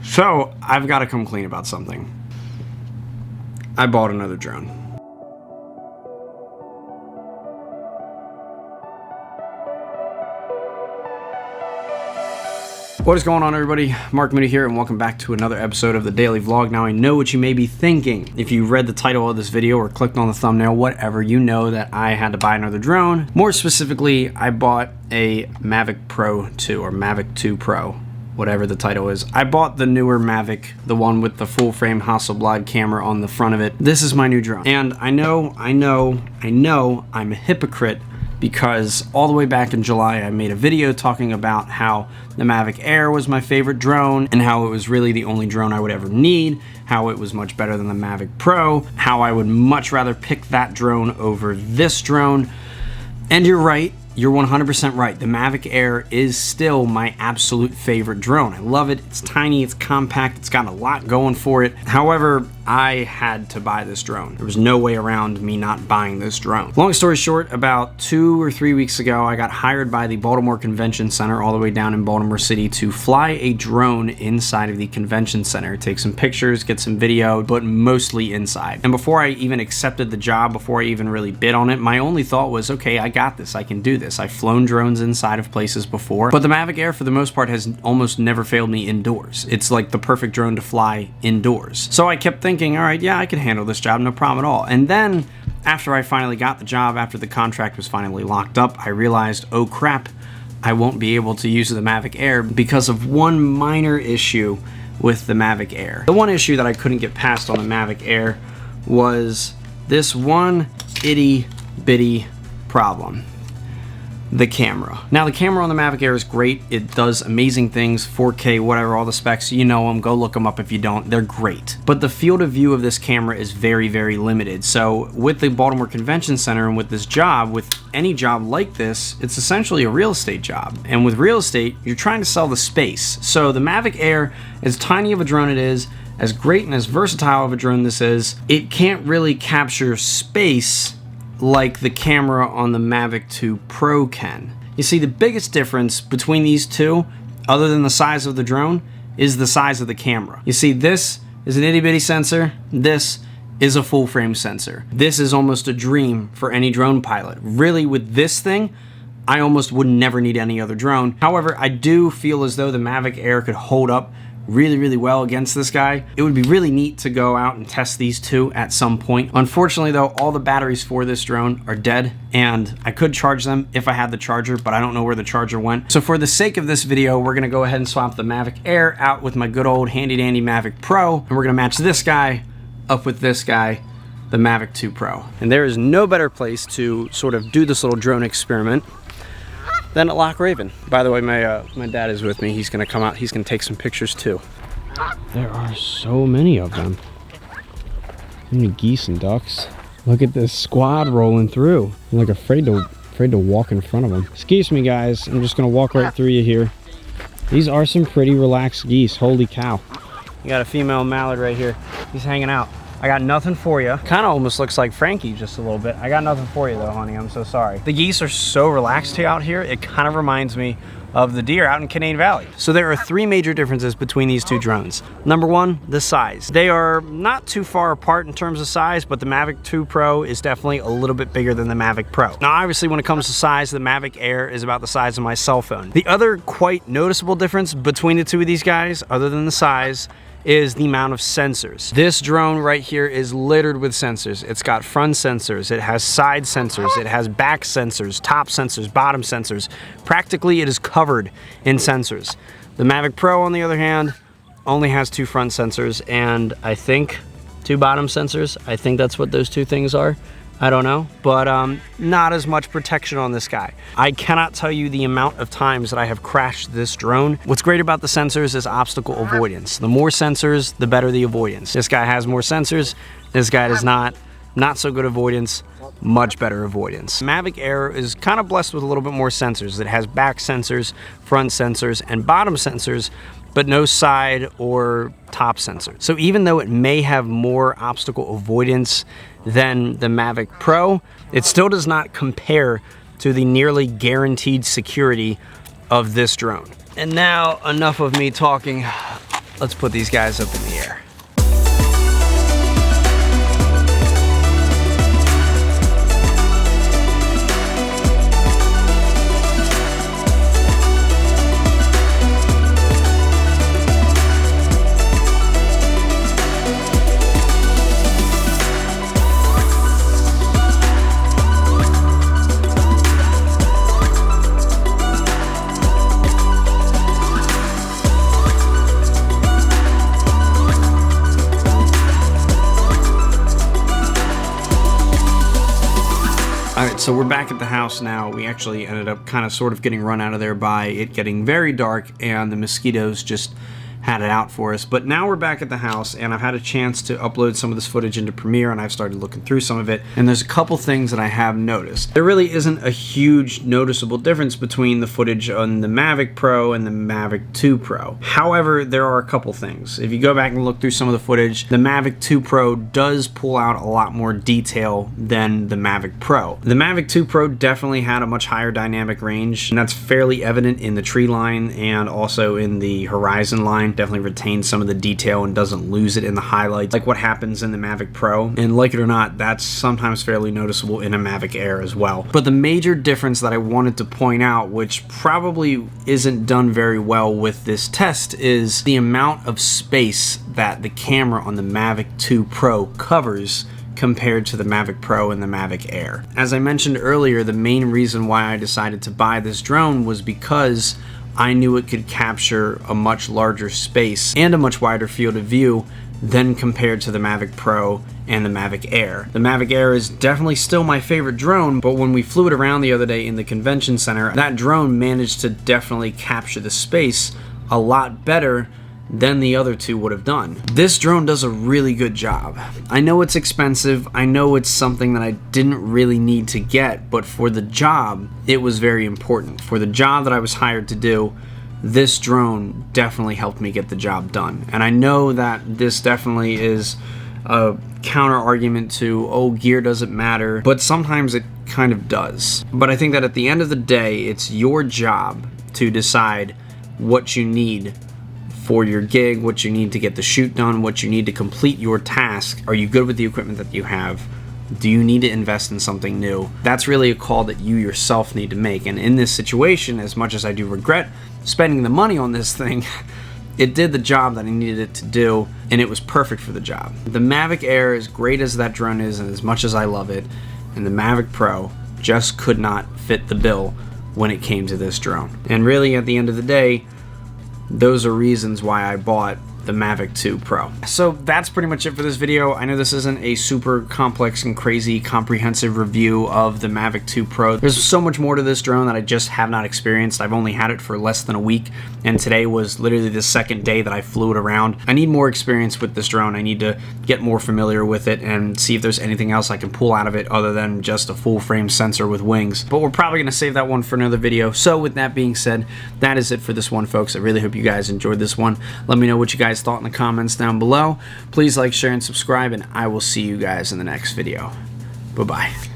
So, I've got to come clean about something. I bought another drone. What is going on, everybody? Mark Moody here, and welcome back to another episode of the Daily Vlog. Now, I know what you may be thinking. If you read the title of this video or clicked on the thumbnail, whatever, you know that I had to buy another drone. More specifically, I bought a MAVIC Pro 2, or MAVIC 2 Pro, whatever the title is. I bought the newer MAVIC, the one with the full-frame Hasselblad camera on the front of it. This is my new drone. And I know I'm a hypocrite, because all the way back in July I made a video talking about how the MAVIC Air was my favorite drone and how it was really the only drone I would ever need, how it was much better than the MAVIC Pro, how I would much rather pick that drone over this drone. And you're right, you're 100% right. The MAVIC Air is still my absolute favorite drone. I love it. It's tiny, it's compact, it's got a lot going for it. However, I had to buy this drone. There was no way around me not buying this drone. Long story short, about 2 or 3 weeks ago, I got hired by the Baltimore Convention Center all the way down in Baltimore City to fly a drone inside of the convention center, take some pictures, get some video, but mostly inside. And before I even accepted the job, before I even really bid on it, my only thought was, okay, I got this, I can do this. I've flown drones inside of places before, but the MAVIC Air for the most part has almost never failed me indoors. It's like the perfect drone to fly indoors. So I kept thinking, all right, yeah, I can handle this job, no problem at all. And then after I finally got the job, after the contract was finally locked up, I realized, oh crap, I won't be able to use the MAVIC Air because of one minor issue with the MAVIC Air. The one issue that I couldn't get past on the MAVIC Air was this one itty bitty problem. The camera. Now, the camera on the MAVIC Air is great. It does amazing things, 4K, whatever, all the specs, you know them. Go look them up if you don't. They're great. But the field of view of this camera is very, very limited. So with the Baltimore Convention Center and with this job, with any job like this, it's essentially a real estate job. And with real estate, you're trying to sell the space. So the MAVIC Air, as tiny of a drone it is, as great and as versatile of a drone this is, it can't really capture space like the camera on the MAVIC 2 Pro can. You see, the biggest difference between these two, other than the size of the drone, is the size of the camera. You see, this is an itty bitty sensor, this is a full frame sensor. This is almost a dream for any drone pilot. Really, with this thing, I almost would never need any other drone. However, I do feel as though the MAVIC Air could hold up really, really well against this guy. It would be really neat to go out and test these two at some point. Unfortunately though, all the batteries for this drone are dead, and I could charge them if I had the charger, but I don't know where the charger went. So for the sake of this video, we're gonna go ahead and swap the MAVIC Air out with my good old handy dandy MAVIC Pro, and we're gonna match this guy up with this guy, the MAVIC 2 Pro. And there is no better place to sort of do this little drone experiment than at Loch Raven. By the way, my dad is with me. He's gonna come out, he's gonna take some pictures too. There are so many of them. So many geese and ducks. Look at this squad rolling through. I'm like afraid to walk in front of them. Excuse me guys, I'm just gonna walk right through you here. These are some pretty relaxed geese, holy cow. You got a female mallard right here. He's hanging out. I got nothing for you. Kind of almost looks like Frankie just a little bit. I got nothing for you though, honey. I'm so sorry. The geese are so relaxed out here. It kind of reminds me of the deer out in Canadian Valley. So there are 3 major differences between these two drones. Number 1, the size. They are not too far apart in terms of size, but the MAVIC 2 Pro is definitely a little bit bigger than the MAVIC Pro. Now, obviously, when it comes to size, the MAVIC Air is about the size of my cell phone. The other quite noticeable difference between the two of these guys, other than the size, is the amount of sensors. This drone right here is littered with sensors. It's got front sensors, it has side sensors, it has back sensors, top sensors, bottom sensors. Practically it is covered in sensors. The MAVIC Pro, on the other hand, only has 2 front sensors and I think 2 bottom sensors. I think that's what those 2 things are. I don't know, but not as much protection on this guy. I cannot tell you the amount of times that I have crashed this drone. What's great about the sensors is obstacle avoidance. The more sensors, the better the avoidance. This guy has more sensors, this guy does not. Not so good avoidance, much better avoidance. MAVIC Air is kind of blessed with a little bit more sensors. It has back sensors, front sensors, and bottom sensors, but no side or top sensors. So even though it may have more obstacle avoidance than the MAVIC Pro, it still does not compare to the nearly guaranteed security of this drone. And now, enough of me talking. let's put these guys up in the air. Alright, so we're back at the house now. We actually ended up kind of sort of getting run out of there by it getting very dark and the mosquitoes just had it out for us. But now we're back at the house and I've had a chance to upload some of this footage into Premiere and I've started looking through some of it, and there's a couple things that I have noticed. There really isn't a huge noticeable difference between the footage on the MAVIC Pro and the MAVIC 2 Pro. However, there are a couple things. If you go back and look through some of the footage, the MAVIC 2 Pro does pull out a lot more detail than the MAVIC Pro. The MAVIC 2 Pro definitely had a much higher dynamic range, and that's fairly evident in the tree line and also in the horizon line. Definitely retains some of the detail and doesn't lose it in the highlights like what happens in the MAVIC Pro, and like it or not, that's sometimes fairly noticeable in a MAVIC Air as well. But the major difference that I wanted to point out, which probably isn't done very well with this test, is the amount of space that the camera on the MAVIC 2 Pro covers compared to the MAVIC Pro and the MAVIC Air. As I mentioned earlier, the main reason why I decided to buy this drone was because I knew it could capture a much larger space and a much wider field of view than compared to the MAVIC Pro and the MAVIC Air. The MAVIC Air is definitely still my favorite drone, but when we flew it around the other day in the convention center, that drone managed to definitely capture the space a lot better than the other two would have done. This drone does a really good job. I know it's expensive, I know it's something that I didn't really need to get, but for the job, it was very important. For the job that I was hired to do, this drone definitely helped me get the job done. And I know that this definitely is a counter argument to, oh, gear doesn't matter, but sometimes it kind of does. But I think that at the end of the day, it's your job to decide what you need for your gig, what you need to get the shoot done, what you need to complete your task. Are you good with the equipment that you have? Do you need to invest in something new? That's really a call that you yourself need to make. And in this situation, as much as I do regret spending the money on this thing, it did the job that I needed it to do, and it was perfect for the job. The MAVIC Air, as great as that drone is and as much as I love it, and the MAVIC Pro just could not fit the bill when it came to this drone. And really, at the end of the day, those are reasons why I bought the MAVIC 2 Pro. So that's pretty much it for this video. I know this isn't a super complex and crazy comprehensive review of the MAVIC 2 Pro. There's so much more to this drone that I just have not experienced. I've only had it for less than a week, and today was literally the second day that I flew it around. I need more experience with this drone. I need to get more familiar with it and see if there's anything else I can pull out of it other than just a full frame sensor with wings. But we're probably gonna save that one for another video. So with that being said, that is it for this one, folks. I really hope you guys enjoyed this one. Let me know what you guys thought in the comments down below. Please like, share, and subscribe, and I will see you guys in the next video. Bye-bye.